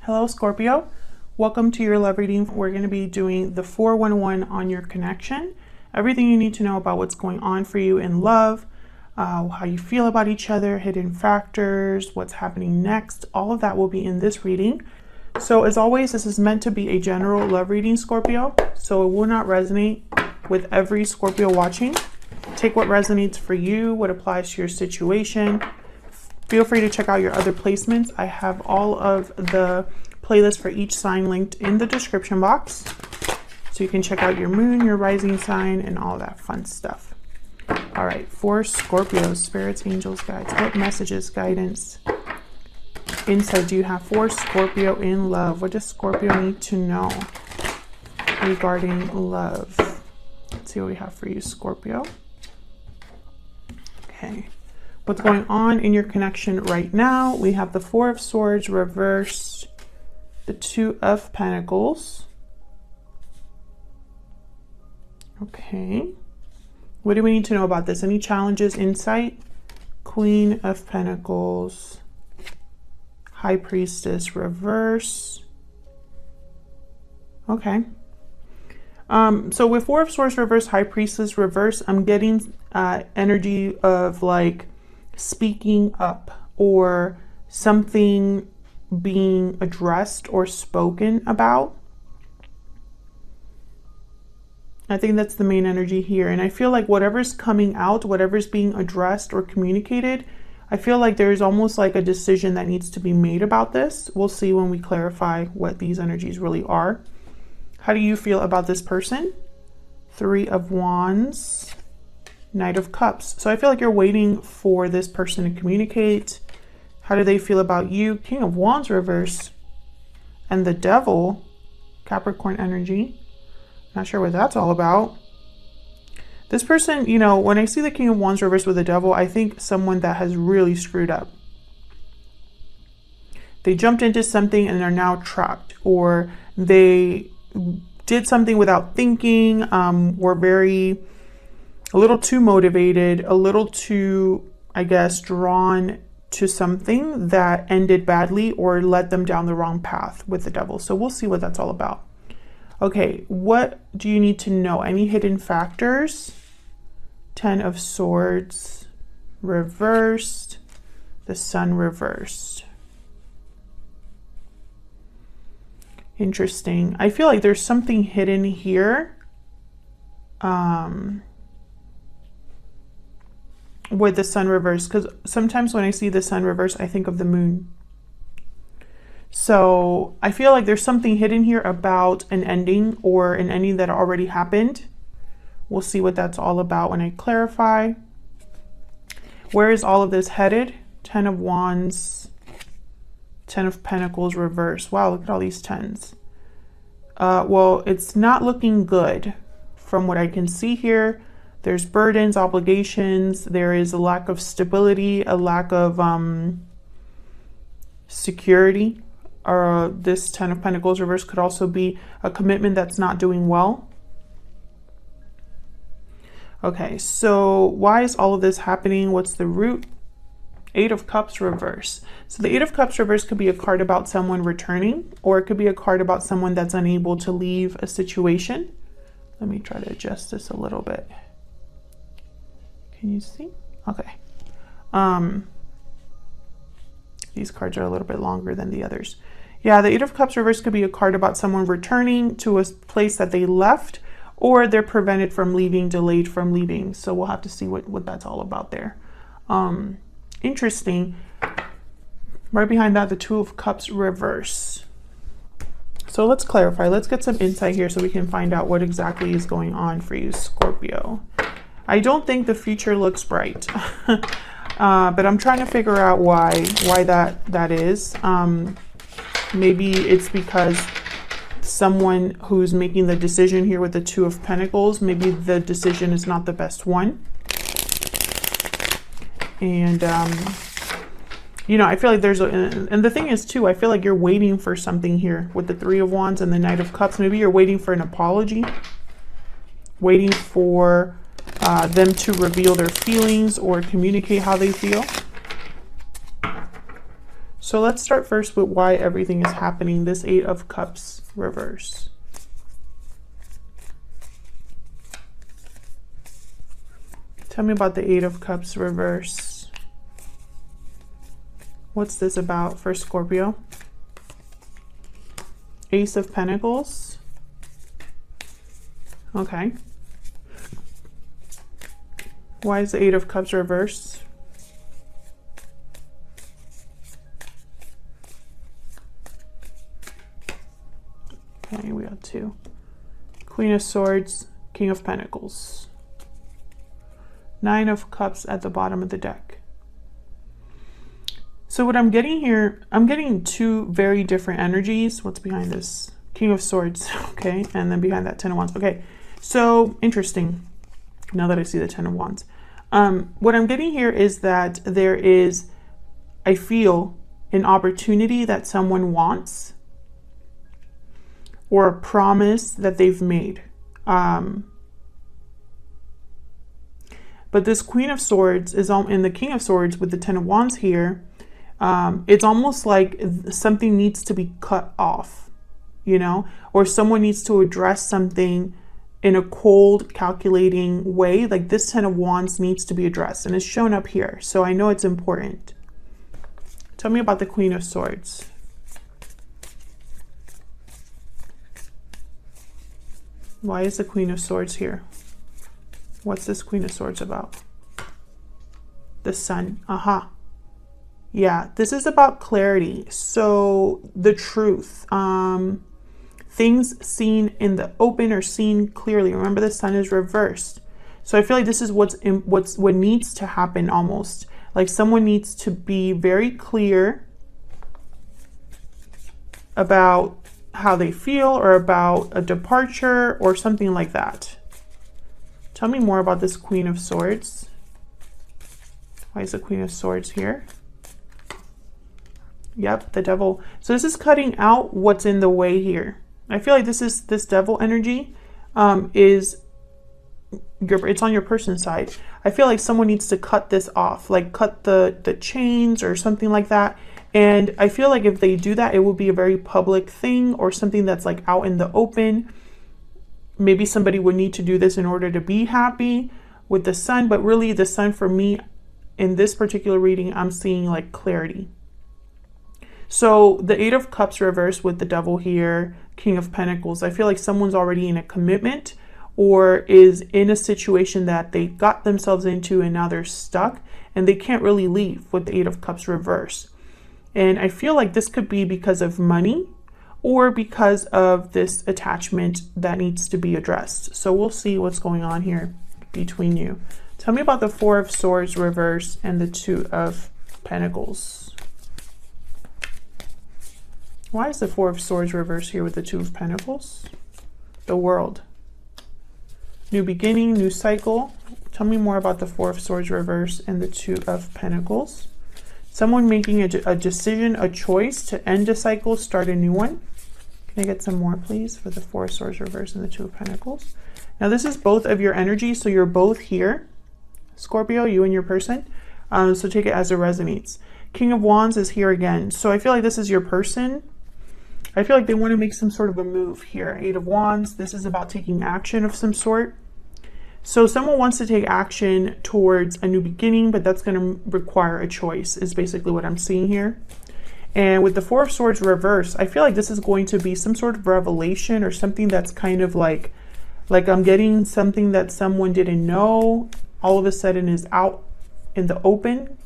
Hello, Scorpio. Welcome to your love reading. We're going to be doing the 411 on your connection. Everything you need to know about what's going on for you in love, how you feel about each other, hidden factors, what's happening next. All of that will be in this reading. So as always, this is meant to be a general love reading, Scorpio. So it will not resonate with every Scorpio watching. Take what resonates for you, what applies to your situation. Feel free to check out your other placements. I have all of the playlists for each sign linked in the description box. So you can check out your moon, your rising sign, and all that fun stuff. All right, for Scorpios, spirits, angels, guides, what messages, guidance, insight do you have for Scorpio in love? What does Scorpio need to know regarding love? Let's see what we have for you, Scorpio. Okay. What's going on in your connection right now? We have the Four of Swords reversed, the Two of Pentacles. Okay. What do we need to know about this? Any challenges, insight? Queen of Pentacles, High Priestess reverse. Okay. So with Four of Swords reverse, High Priestess reverse, I'm getting energy of like speaking up or something being addressed or spoken about. I think that's the main energy here. And I feel like whatever's coming out, whatever's being addressed or communicated, I feel like there's almost like a decision that needs to be made about this. We'll see when we clarify what these energies really are. How do you feel about this person? Three of Wands, Knight of Cups. So I feel like you're waiting for this person to communicate. How do they feel about you? King of Wands reverse and the Devil, Capricorn energy. Not sure what that's all about. This person, you know, when I see the King of Wands reverse with the Devil, I think someone that has really screwed up. They jumped into something and are now trapped, or they did something without thinking, were a little too motivated, a little too, I guess, drawn to something that ended badly or led them down the wrong path with the Devil. So we'll see what that's all about. Okay, what do you need to know? Any hidden factors? Ten of Swords reversed, the Sun reversed. Interesting. I feel like there's something hidden here. With the Sun reverse, because sometimes when I see the Sun reverse, I think of the Moon. So I feel like there's something hidden here about an ending or an ending that already happened. We'll see what that's all about when I clarify. Where is all of this headed? Ten of Wands, Ten of Pentacles reverse. Wow, look at all these tens. Well, it's not looking good from what I can see here. There's burdens, obligations. There is a lack of stability, a lack of security. This Ten of Pentacles reverse could also be a commitment that's not doing well. Okay, so why is all of this happening? What's the root? Eight of Cups reverse. So the Eight of Cups reverse could be a card about someone returning, or it could be a card about someone that's unable to leave a situation. Let me try to adjust this a little bit. Can you see? Okay. These cards are a little bit longer than the others. Yeah, the Eight of Cups reverse could be a card about someone returning to a place that they left, or they're prevented from leaving, delayed from leaving. So we'll have to see what that's all about there. Interesting. Right behind that, the Two of Cups reverse. So let's clarify. Let's get some insight here so we can find out what exactly is going on for you, Scorpio. I don't think the future looks bright, but I'm trying to figure out why that is. Maybe it's because someone who's making the decision here with the Two of Pentacles, maybe the decision is not the best one. And, you know, I feel like there's and the thing is too, I feel like you're waiting for something here with the Three of Wands and the Knight of Cups. Maybe you're waiting for an apology, waiting for them to reveal their feelings or communicate how they feel. So let's start first with why everything is happening. This Eight of Cups reverse. Tell me about the Eight of Cups reverse. What's this about for Scorpio? Ace of Pentacles. Okay. Why is the Eight of Cups reversed? Okay, we got two. Queen of Swords, King of Pentacles. Nine of Cups at the bottom of the deck. So what I'm getting here, I'm getting two very different energies. What's behind this? King of Swords, okay, and then behind that Ten of Wands. Okay, so interesting. Now that I see the Ten of Wands. What I'm getting here is that there is, I feel, an opportunity that someone wants or a promise that they've made. But this Queen of Swords is in the King of Swords with the Ten of Wands here. It's almost like something needs to be cut off, you know, or someone needs to address something in a cold, calculating way. Like this Ten of Wands needs to be addressed, and it's shown up here. So I know it's important. Tell me about the Queen of Swords. Why is the Queen of Swords here? What's this Queen of Swords about? The Sun. Aha. Yeah, this is about clarity. So the truth. Things seen in the open or seen clearly. Remember, the Sun is reversed. So I feel like this is what needs to happen almost. Like someone needs to be very clear about how they feel or about a departure or something like that. Tell me more about this Queen of Swords. Why is the Queen of Swords here? Yep, the Devil. So this is cutting out what's in the way here. I feel like this Devil energy it's on your person's side. I feel like someone needs to cut this off, like cut the chains or something like that. And I feel like if they do that, it will be a very public thing or something that's like out in the open. Maybe somebody would need to do this in order to be happy with the Sun. But really the Sun for me in this particular reading, I'm seeing like clarity. So the Eight of Cups reversed with the Devil here, King of Pentacles. I feel like someone's already in a commitment or is in a situation that they got themselves into and now they're stuck and they can't really leave with the Eight of Cups reversed. And I feel like this could be because of money or because of this attachment that needs to be addressed. So we'll see what's going on here between you. Tell me about the Four of Swords reversed and the Two of Pentacles. Why is the Four of Swords reversed here with the Two of Pentacles? The World. New beginning, new cycle. Tell me more about the Four of Swords reversed and the Two of Pentacles. Someone making a decision, a choice to end a cycle, start a new one. Can I get some more, please, for the Four of Swords reversed and the Two of Pentacles? Now, this is both of your energies, so you're both here. Scorpio, you and your person. So take it as it resonates. King of Wands is here again. So I feel like this is your person. I feel like they want to make some sort of a move here. Eight of Wands, this is about taking action of some sort. So someone wants to take action towards a new beginning, but that's going to require a choice is basically what I'm seeing here. And with the Four of Swords reversed, I feel like this is going to be some sort of revelation or something that's kind of like I'm getting something that someone didn't know all of a sudden is out in the open,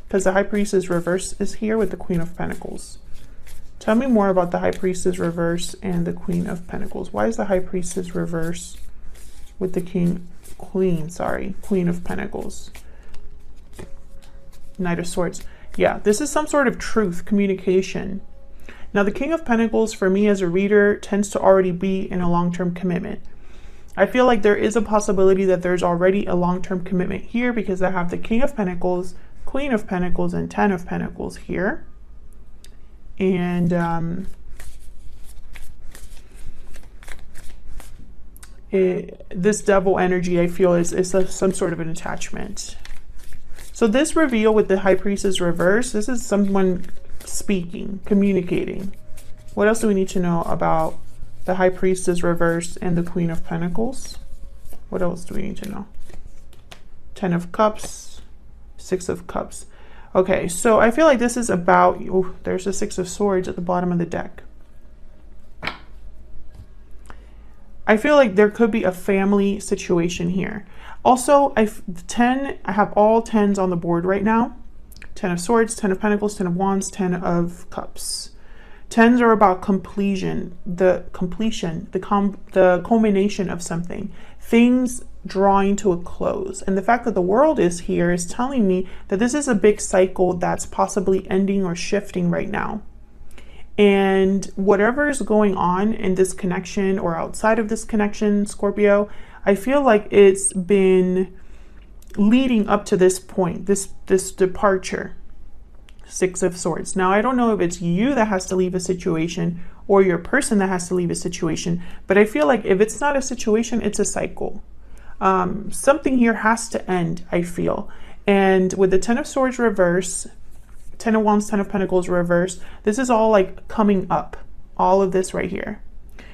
because the High Priestess reverse is here with the Queen of Pentacles. Tell me more about the High Priestess reverse and the Queen of Pentacles. Why is the High Priestess reverse with the Queen of Pentacles? Knight of Swords. Yeah, this is some sort of truth, communication. Now, the King of Pentacles, for me as a reader, tends to already be in a long-term commitment. I feel like there is a possibility that there's already a long-term commitment here because I have the King of Pentacles, Queen of Pentacles, and Ten of Pentacles here. And this Devil energy, I feel, is some sort of an attachment. So this reveal with the High Priestess reverse, this is someone speaking, communicating. What else do we need to know about the High Priestess reversed and the Queen of Pentacles? What else do we need to know? 10 of Cups, 6 of Cups. Okay, so I feel like this is about, oh, there's the 6 of Swords at the bottom of the deck. I feel like there could be a family situation here. Also, I have all 10s on the board right now. 10 of Swords, 10 of Pentacles, 10 of Wands, 10 of Cups. 10s are about completion, the culmination of something. Things drawing to a close. And the fact that the World is here is telling me that this is a big cycle that's possibly ending or shifting right now. And whatever is going on in this connection or outside of this connection, Scorpio, I feel like it's been leading up to this point, this departure. 6 of Swords. Now, I don't know if it's you that has to leave a situation or your person that has to leave a situation, but I feel like if it's not a situation, it's a cycle. Something here has to end, I feel. And with the 10 of Swords reverse, 10 of Wands, 10 of Pentacles reverse, this is all like coming up, all of this right here.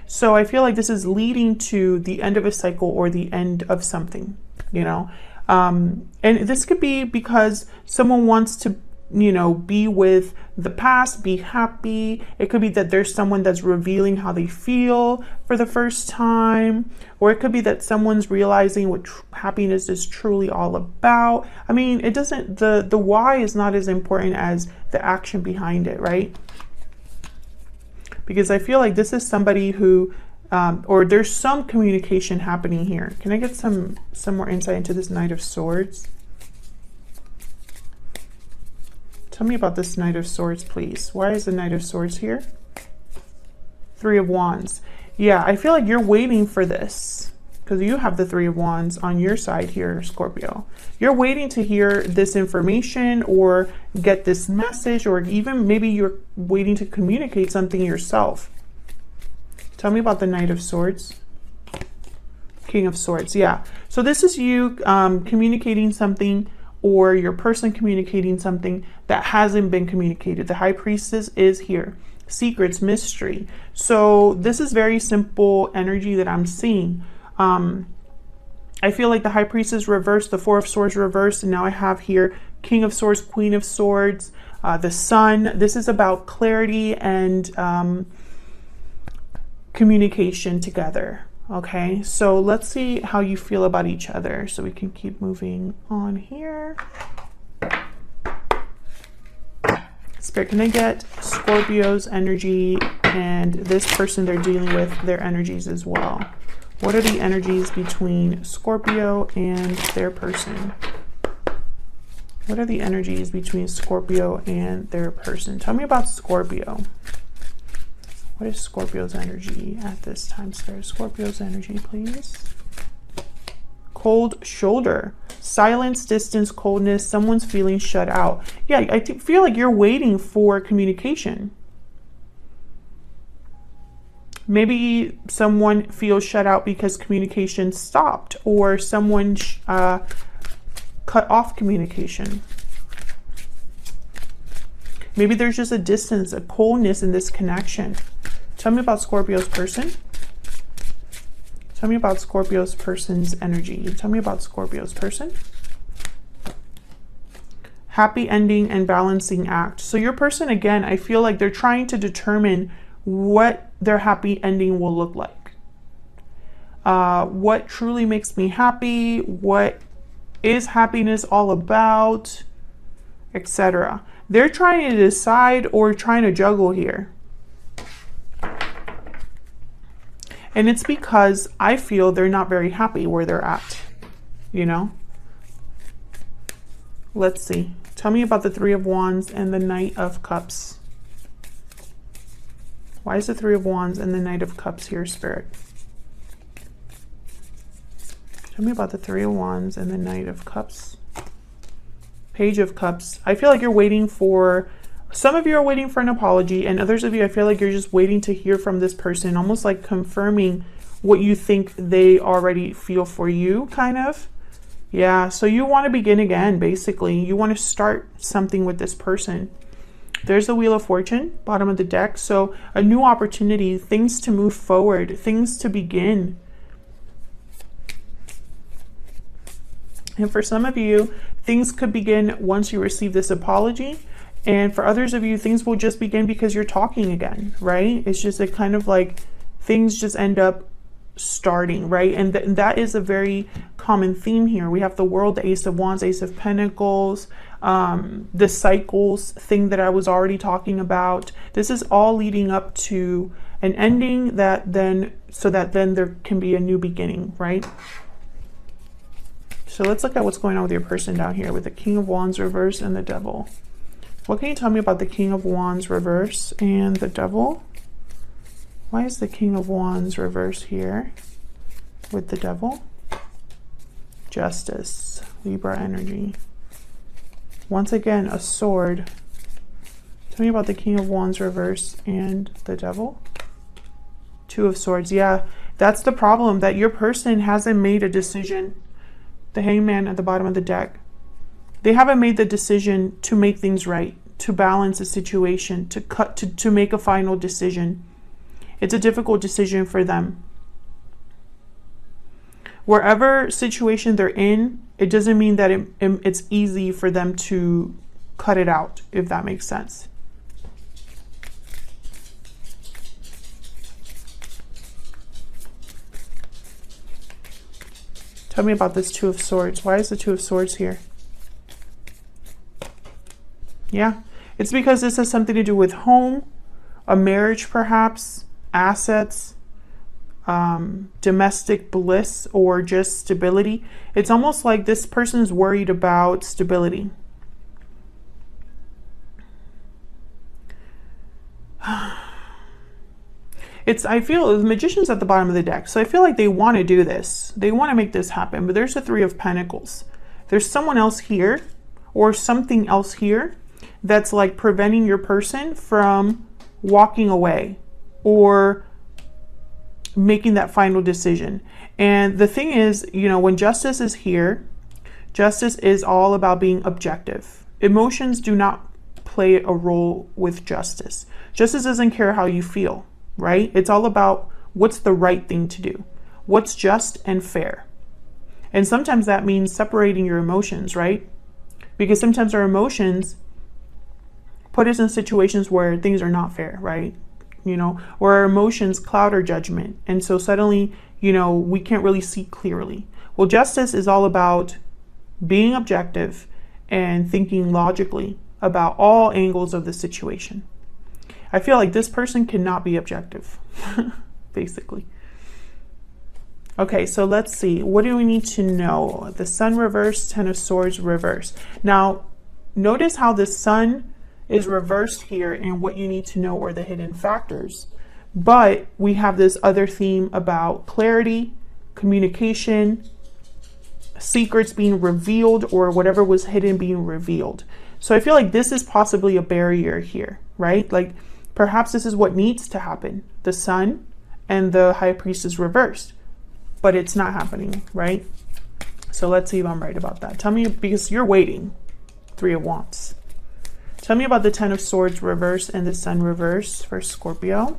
So I feel like this is leading to the end of a cycle or the end of something, you know. And this could be because someone wants to, you know, be with the past, be happy. It could be that there's someone that's revealing how they feel for the first time, or it could be that someone's realizing what happiness is truly all about. I mean, it doesn't, the why is not as important as the action behind it, right? Because I feel like this is somebody who, or there's some communication happening here. Can I get some more insight into this Knight of Swords? Tell me about this Knight of Swords, please. Why is the Knight of Swords here? 3 of Wands. Yeah, I feel like you're waiting for this because you have the 3 of Wands on your side here, Scorpio. You're waiting to hear this information or get this message, or even maybe you're waiting to communicate something yourself. Tell me about the Knight of Swords. King of Swords. Yeah. So this is you communicating something, or your person communicating something that hasn't been communicated. The High Priestess is here. Secrets, mystery. So this is very simple energy that I'm seeing. I feel like the High Priestess reversed, the 4 of Swords reversed, and now I have here King of Swords, Queen of Swords, the Sun. This is about clarity and communication together. Okay, so let's see how you feel about each other so we can keep moving on here. Spirit, can I get Scorpio's energy and this person they're dealing with, their energies as well? What are the energies between Scorpio and their person? What are the energies between Scorpio and their person? Tell me about Scorpio. What is Scorpio's energy at this time, Spirit? Scorpio's energy, please. Cold shoulder. Silence, distance, coldness. Someone's feeling shut out. Yeah, I feel like you're waiting for communication. Maybe someone feels shut out because communication stopped, or someone cut off communication. Maybe there's just a distance, a coldness in this connection. Tell me about Scorpio's person. Tell me about Scorpio's person's energy. Tell me about Scorpio's person. Happy ending and balancing act. So your person, again, I feel like they're trying to determine what their happy ending will look like. What truly makes me happy? What is happiness all about? Etc. They're trying to decide or trying to juggle here. And it's because I feel they're not very happy where they're at, you know? Let's see. Tell me about the 3 of Wands and the Knight of Cups. Why is the 3 of Wands and the Knight of Cups here, Spirit? Tell me about the 3 of Wands and the Knight of Cups. Page of Cups. I feel like you're waiting for, some of you are waiting for an apology, and others of you, I feel like you're just waiting to hear from this person, almost like confirming what you think they already feel for you, kind of. Yeah, so you want to begin again, basically. You want to start something with this person. There's the Wheel of Fortune, bottom of the deck. So a new opportunity, things to move forward, things to begin. And for some of you, things could begin once you receive this apology. And for others of you, things will just begin because you're talking again, right? It's just a kind of like things just end up starting, right? And that is a very common theme here. We have the World, the Ace of Wands, Ace of Pentacles, the cycles thing that I was already talking about. This is all leading up to an ending that then, so that then there can be a new beginning, right? So let's look at what's going on with your person down here with the King of Wands reverse and the Devil. What can you tell me about the King of Wands reverse and the Devil? Why is the King of Wands reverse here with the Devil? Justice, Libra energy. Once again, a sword. Tell me about the King of Wands reverse and the Devil. Two of Swords. Yeah, that's the problem, that your person hasn't made a decision. The Hangman at the bottom of the deck. They haven't made the decision to make things right, to balance the situation, to make a final decision. It's a difficult decision for them. Wherever situation they're in, it doesn't mean that it's easy for them to cut it out, if that makes sense. Tell me about this Two of Swords. Why is the Two of Swords here? Yeah, it's because this has something to do with home, a marriage perhaps, assets, domestic bliss, or just stability. It's almost like this person is worried about stability. I feel the Magician's at the bottom of the deck, so I feel like they want to do this. They want to make this happen, but there's the Three of Pentacles. There's someone else here or something else here that's like preventing your person from walking away or making that final decision. And the thing is, you know, when Justice is here, Justice is all about being objective. Emotions do not play a role with Justice. Justice doesn't care how you feel, right? It's all about what's the right thing to do, what's just and fair. And sometimes that means separating your emotions, right? Because sometimes our emotions put us in situations where things are not fair, right? You know, where our emotions cloud our judgment. And so suddenly, you know, we can't really see clearly. Well, Justice is all about being objective and thinking logically about all angles of the situation. I feel like this person cannot be objective, basically. Okay, so let's see. What do we need to know? The Sun reverse, Ten of Swords reverse. Now, notice how the Sun is reversed here and what you need to know are the hidden factors. But we have this other theme about clarity, communication, secrets being revealed, or whatever was hidden being revealed. So I feel like this is possibly a barrier here, right? Like perhaps this is what needs to happen. The Sun and the High Priestess reversed, but it's not happening, right? So let's see if I'm right about that. Tell me, because you're waiting. Three of Wands. Tell me about the Ten of Swords reverse and the Sun reverse for Scorpio.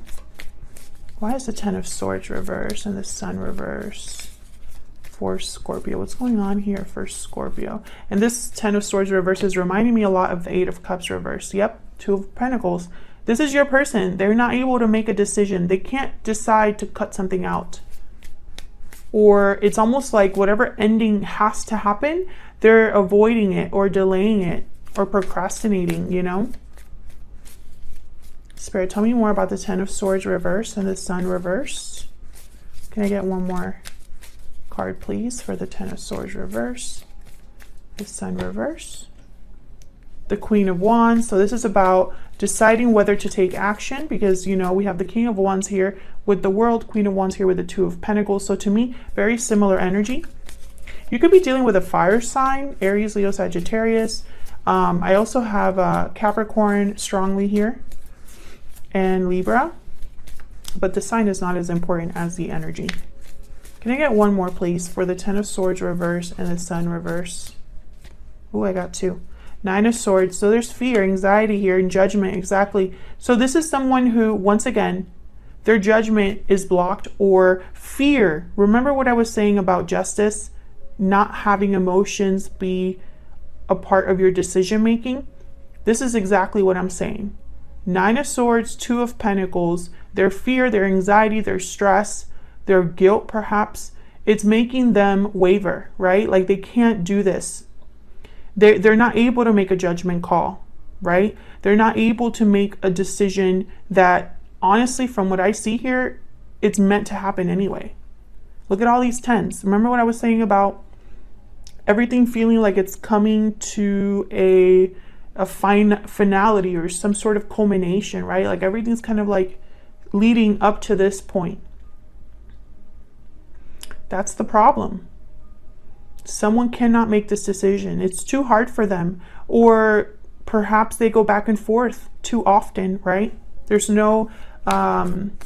Why is the Ten of Swords reverse and the Sun reverse for Scorpio? What's going on here for Scorpio? And this Ten of Swords reverse is reminding me a lot of the Eight of Cups reverse. Yep, Two of Pentacles. This is your person. They're not able to make a decision. They can't decide to cut something out. Or it's almost like whatever ending has to happen, they're avoiding it or delaying it or procrastinating, you know? Spirit, tell me more about the Ten of Swords reverse and the Sun reverse. Can I get one more card, please, for the Ten of Swords reverse, the Sun reverse, the Queen of Wands. So this is about deciding whether to take action, because, you know, we have the King of Wands here with the World, Queen of Wands here with the Two of Pentacles. So to me, very similar energy. You could be dealing with a fire sign, Aries, Leo, Sagittarius. I also have Capricorn strongly here and Libra, but the sign is not as important as the energy. Can I get one more, please, for the Ten of Swords reverse and the Sun reverse? Oh, I got two. Nine of Swords. So there's fear, anxiety here, and judgment. Exactly. So this is someone who, once again, their judgment is blocked, or fear. Remember what I was saying about justice, not having emotions be a part of your decision making? This is exactly what I'm saying. Nine of Swords, Two of Pentacles, their fear, their anxiety, their stress, their guilt perhaps, it's making them waver, right? Like they can't do this. They're not able to make a judgment call, right? They're not able to make a decision that, honestly, from what I see here, it's meant to happen anyway. Look at all these tens. Remember what I was saying about everything feeling like it's coming to a fine finality or some sort of culmination, right? Like everything's kind of like leading up to this point. That's the problem. Someone cannot make this decision. It's too hard for them. Or perhaps they go back and forth too often, right? There's no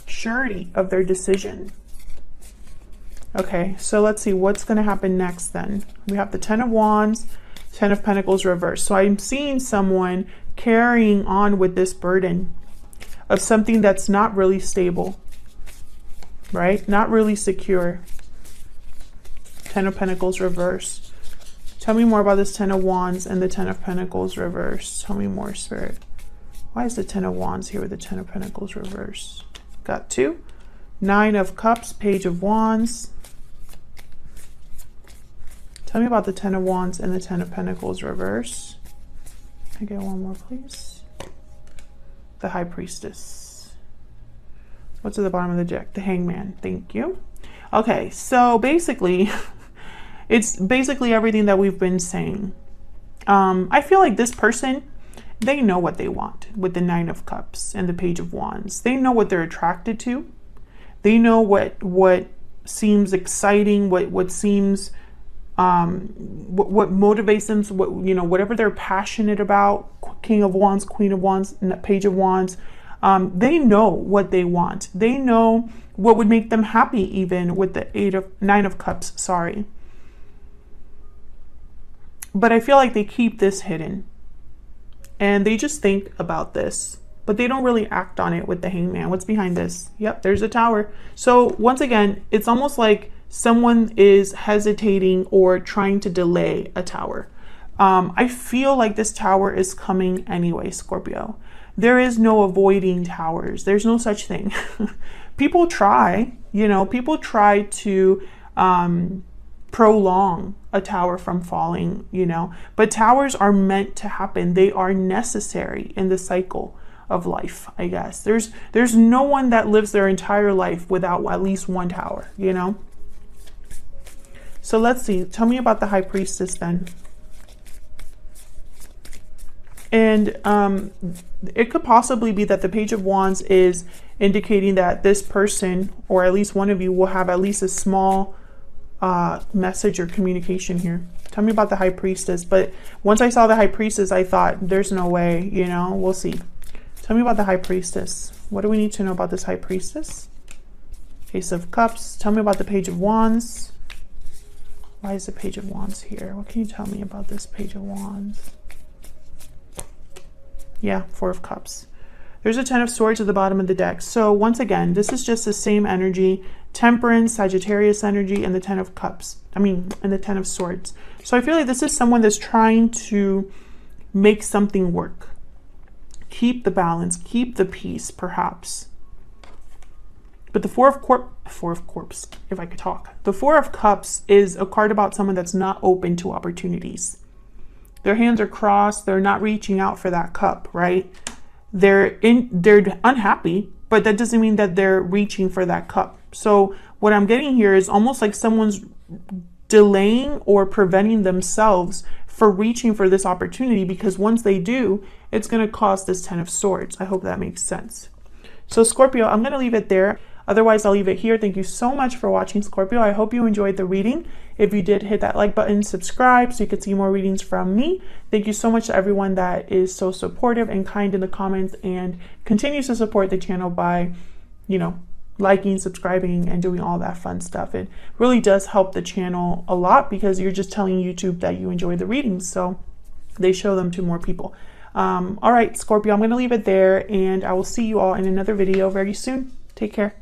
surety of their decision. Okay, so let's see what's going to happen next then. We have the Ten of Wands, Ten of Pentacles reversed. So I'm seeing someone carrying on with this burden of something that's not really stable, right? Not really secure. Ten of Pentacles reversed. Tell me more about this Ten of Wands and the Ten of Pentacles reversed. Tell me more, Spirit. Why is the Ten of Wands here with the Ten of Pentacles reversed? Got two. Nine of Cups, Page of Wands. Tell me about the Ten of Wands and the Ten of Pentacles reversed. Can I get one more, please? The High Priestess. What's at the bottom of the deck? The Hangman. Thank you. Okay, so basically, it's basically everything that we've been saying. I feel like this person, they know what they want with the Nine of Cups and the Page of Wands. They know what they're attracted to. They know what seems exciting, what seems, what motivates them, whatever they're passionate about. King of Wands, Queen of Wands, Page of Wands. They know what they want. They know what would make them happy, even with the Nine of Cups, sorry. But I feel like they keep this hidden. And they just think about this, but they don't really act on it with the Hangman. What's behind this? Yep, there's a Tower. So once again, it's almost like someone is hesitating or trying to delay a Tower. I feel like this Tower is coming anyway, Scorpio. There is no avoiding towers. There's no such thing. People try, people try to prolong a tower from falling, but towers are meant to happen. They are necessary in the cycle of life, I guess. There's no one that lives their entire life without at least one tower, So let's see. Tell me about the High Priestess then. And it could possibly be that the Page of Wands is indicating that this person, or at least one of you, will have at least a small message or communication here. Tell me about the High Priestess. But once I saw the High Priestess, I thought, there's no way, we'll see. Tell me about the High Priestess. What do we need to know about this High Priestess? Ace of Cups. Tell me about the Page of Wands. Why is the Page of Wands here? What can you tell me about this Page of Wands? Yeah, Four of Cups. There's a Ten of Swords at the bottom of the deck. So once again, this is just the same energy. Temperance, Sagittarius energy, and the Ten of Cups. And the Ten of Swords. So I feel like this is someone that's trying to make something work. Keep the balance, keep the peace, perhaps. But the Four of Cups, if I could talk. The Four of Cups is a card about someone that's not open to opportunities. Their hands are crossed. They're not reaching out for that cup, right? They're unhappy, but that doesn't mean that they're reaching for that cup. So what I'm getting here is almost like someone's delaying or preventing themselves for reaching for this opportunity, because once they do, it's going to cause this Ten of Swords. I hope that makes sense. So Scorpio, I'm going to leave it there. Otherwise, I'll leave it here. Thank you so much for watching, Scorpio. I hope you enjoyed the reading. If you did, hit that like button, subscribe so you can see more readings from me. Thank you so much to everyone that is so supportive and kind in the comments and continues to support the channel by, liking, subscribing, and doing all that fun stuff. It really does help the channel a lot because you're just telling YouTube that you enjoy the readings. So they show them to more people. All right, Scorpio, I'm going to leave it there, and I will see you all in another video very soon. Take care.